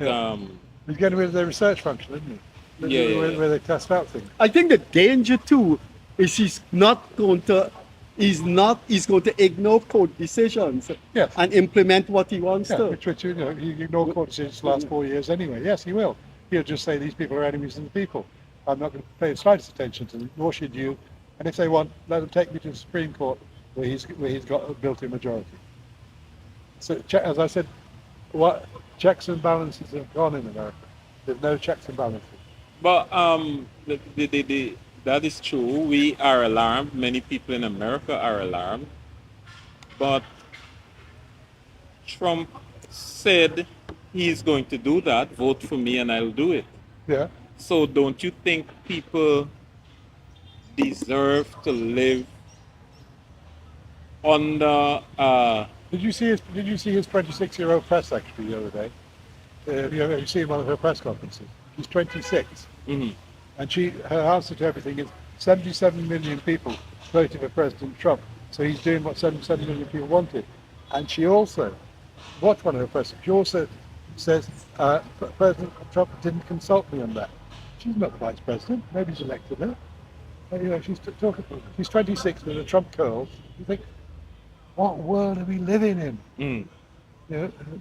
He's getting rid of the research function, isn't he? Where they test out things. I think the danger too is he's going to ignore court decisions and implement what he wants to. Which you ignore court decisions the last 4 years anyway. Yes, he will. He'll just say these people are enemies of the people. I'm not going to pay the slightest attention to them, nor should you. And if they want, let them take me to the Supreme Court where he's got a built-in majority. So, as I said, what checks and balances have gone in America. There's no checks and balances. But that is true. We are alarmed. Many people in America are alarmed. But Trump said he's going to do that. Vote for me and I'll do it. Yeah. So don't you think people deserve to live under? Did you see his 26-year-old press secretary the other day? Have you seen one of her press conferences? She's 26, and her answer to everything is 77 million people voted for President Trump, so he's doing what 77 million people wanted. And she also, watch one of her press. She also says President Trump didn't consult me on that. She's not the vice president. Nobody's elected her. She's talking. She's 26 with the Trump curls. You think, what world are we living in?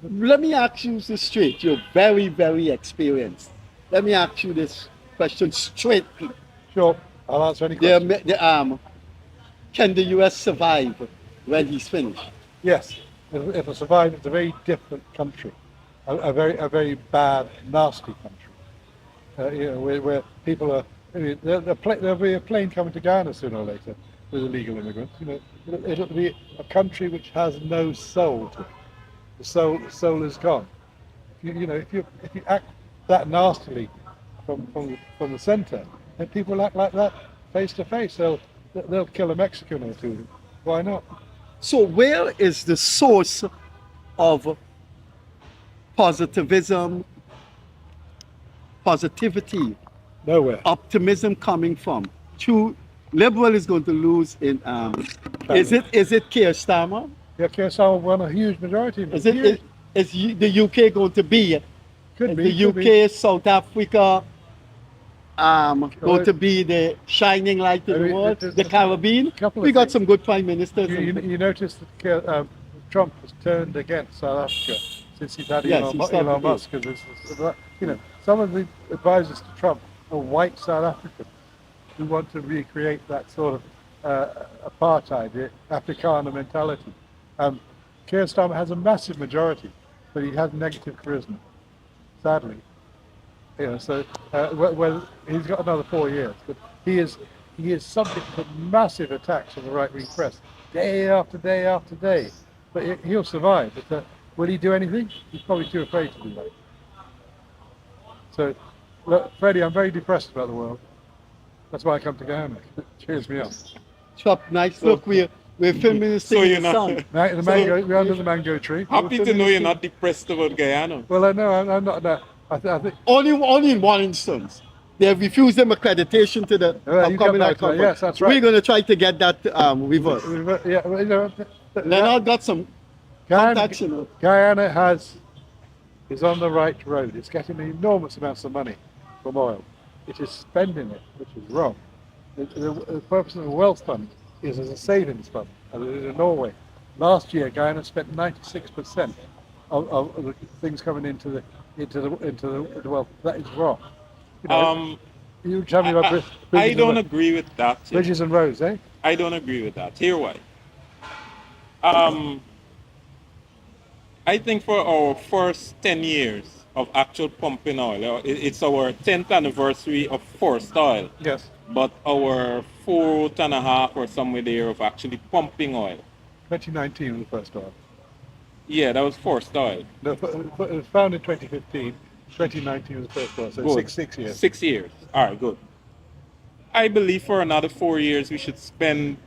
Let me ask you this straight. You're very, very experienced. Let me ask you this question straightly. Sure, I'll answer any question. Can the U.S. survive when he's finished? Yes, it'll survive. It's a very different country, a very bad, nasty country. Where people are. There'll be a plane coming to Guyana sooner or later with illegal immigrants. It'll be a country which has no soul to it. The soul is gone. If you act that nastily from the centre, then people act like that face to face. They'll kill a Mexican or two. Why not? So where is the source of positivism, positivity, nowhere, optimism coming from? True, Liberal is going to lose in. Is it Keir Starmer? Yeah, Keir Starmer won a huge majority. Is the UK going to be? Could be. The UK, South Africa, going to be the shining light in the world. The Caribbean. We got some good prime ministers. You notice that Trump has turned against South Africa since he's had Elon Musk. Some of the advisors to Trump are white South Africans who want to recreate that sort of apartheid, Afrikaner mentality. Keir Starmer has a massive majority, but he has negative charisma, sadly. So he's got another 4 years, but he is subject to massive attacks from the right-wing press, day after day after day. But he'll survive. But will he do anything? He's probably too afraid to do that. So, look, Freddie, I'm very depressed about the world. That's why I come to Guyana. It cheers me up. Chop, nice. Look, we're filming this thing in the sun. We're under the mango tree. Happy to know you're not depressed about Guyana. Well, I know, I'm not. No. I think only in one instance. They have refused them accreditation to the upcoming conference. Yes, that's right. We're going to try to get that reversed. Leonard got some contacts. Guyana is on the right road. It's getting enormous amounts of money from oil. It is spending it, which is wrong. The purpose of the wealth fund is as a savings fund, as it is in Norway. Last year, Guyana spent 96% of the things coming into the wealth. That is wrong. You tell me about I don't agree with that. Bridges and roads, eh? I don't agree with that. Here why. I think for our first 10 years of actual pumping oil, it's our 10th anniversary of forced oil. Yes. But our 4.5 or somewhere there of actually pumping oil. 2019 was the first oil. Yeah, that was forced oil. No, it was found in 2015. 2019 was the first oil. So good. 6 years. 6 years. All right, good. I believe for another 4 years we should spend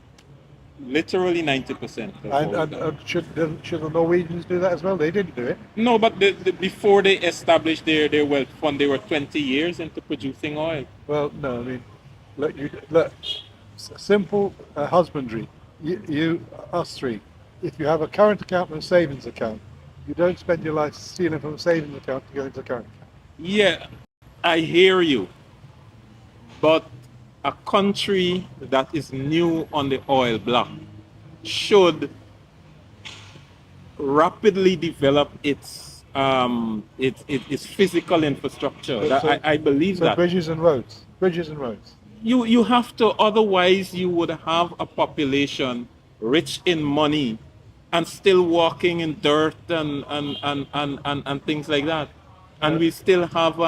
literally 90%. And should the Norwegians do that as well? They didn't do it. No, but before they established their wealth fund, they were 20 years into producing oil. Well, no, I mean, look, simple husbandry. Us three, if you have a current account and a savings account, you don't spend your life stealing from a savings account to go into a current account. Yeah, I hear you. But a country that is new on the oil block should rapidly develop its physical infrastructure. I believe that. Bridges and roads. You have to, otherwise you would have a population rich in money and still walking in dirt and things like that. And we still have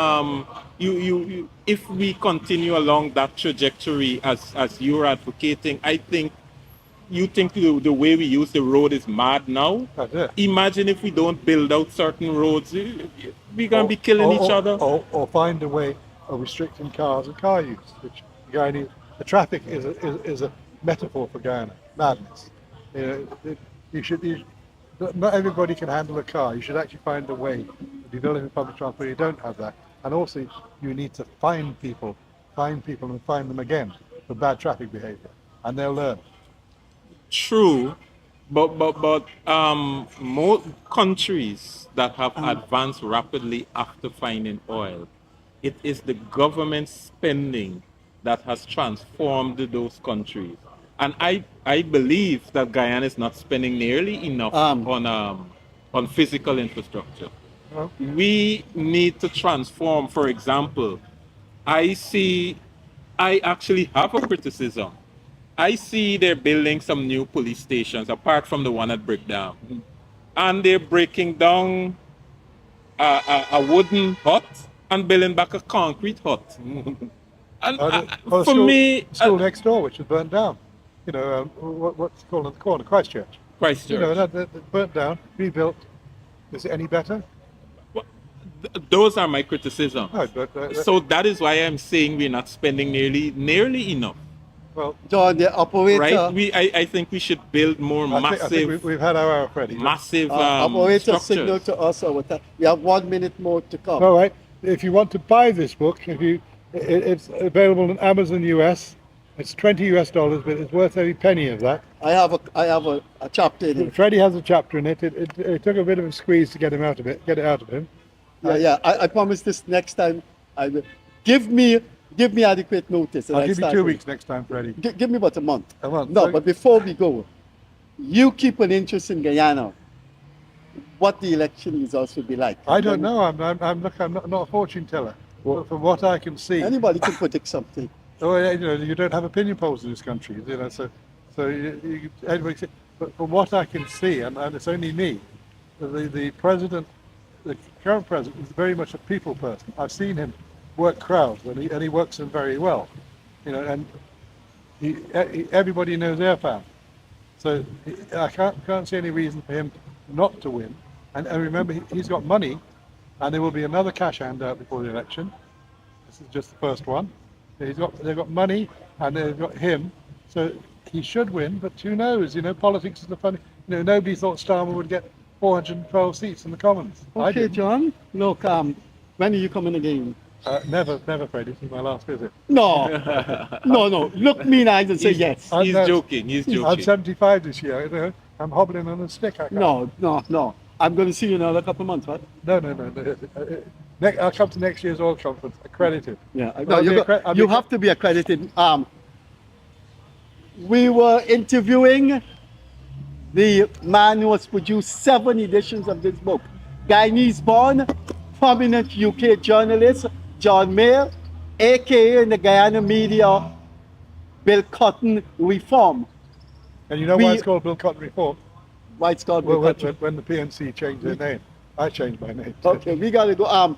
if we continue along that trajectory as you're advocating, I think you think the way we use the road is mad now. Imagine if we don't build out certain roads, we're going to be killing each other. Or find a way of restricting cars and car use, which Guyanese, the traffic is a metaphor for Guyana, madness. Not everybody can handle a car. You should actually find a way of developing public transport. You don't have that. And also, you need to find people and find them again for bad traffic behavior, and they'll learn. True, but most countries that have advanced rapidly after finding oil, it is the government spending that has transformed those countries. And I believe that Guyana is not spending nearly enough on physical infrastructure. We need to transform. For example, I actually have a criticism. I see they're building some new police stations apart from the one at Brickdam. And they're breaking down a wooden hut and building back a concrete hut. And for me, school next door, which was burnt down. What's it called on the corner? Christchurch. That burnt down, rebuilt. Is it any better? Those are my criticisms. No, so that is why I'm saying we're not spending nearly enough. Well, John, the operator. Right. I think we should build more massive. I think we've had our hour, Freddie. Massive operator structures. Signal to us over time. We have 1 minute more to come. All right. If you want to buy this book, it's available on Amazon US. It's $20 US, but it's worth every penny of that. I have a chapter in it. Freddie has a chapter in it. It took a bit of a squeeze to get it out of him. Yeah. I promise this next time. I will give me adequate notice. I'll give you 2 weeks next time, Freddie. Give me about a month. A month. No, but before we go, you keep an interest in Guyana. What the election results will be like. I don't know. I'm not a fortune teller. From what I can see, anybody can predict something. Oh, yeah, you don't have opinion polls in this country, So everybody. But from what I can see, and it's only me, the president, the current president, is very much a people person. I've seen him work crowds, and he works them very well. And everybody knows Airfam. So I can't see any reason for him not to win. And remember, he's got money, and there will be another cash handout before the election. This is just the first one. They've got money, and they've got him, so he should win. But who knows? Politics is the funny. Nobody thought Starmer would get 412 seats in the Commons. Okay, John. Look, when are you coming again? Never, Freddie. This is my last visit. No. Look me in the eyes and say yes. He's joking. I'm 75 this year. I'm hobbling on a stick. No. I'm going to see you in another couple of months, right? No. I'll come to next year's oil conference, accredited. Yeah, you have to be accredited. We were interviewing the man who has produced 7 editions of this book. Guyanese born, prominent UK journalist, John Mair, aka in the Guyana media, Bill Cotton Reform. And you know why it's called Bill Cotton Reform? Why it's called Bill Cotton? When the PNC changed their name. I changed my name. Okay, we got to go.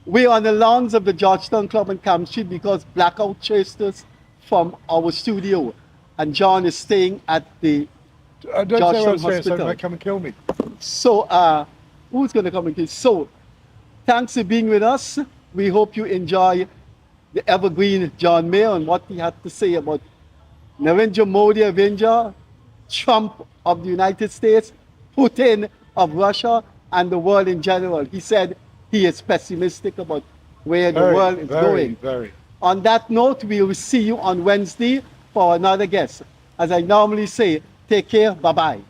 We're on the lawns of the Georgetown Club in Camp Street because blackout chased us from our studio. And John is staying at the Georgetown Hospital. So come and kill me. So, who's going to come and kill? So, thanks for being with us. We hope you enjoy the evergreen John Mair and what he had to say about Narendra Modi of India, Trump of the United States, Putin of Russia, and the world in general. He said he is pessimistic about where the world is going. Very. On that note, we will see you on Wednesday for for another guest. As I normally say, take care, bye-bye.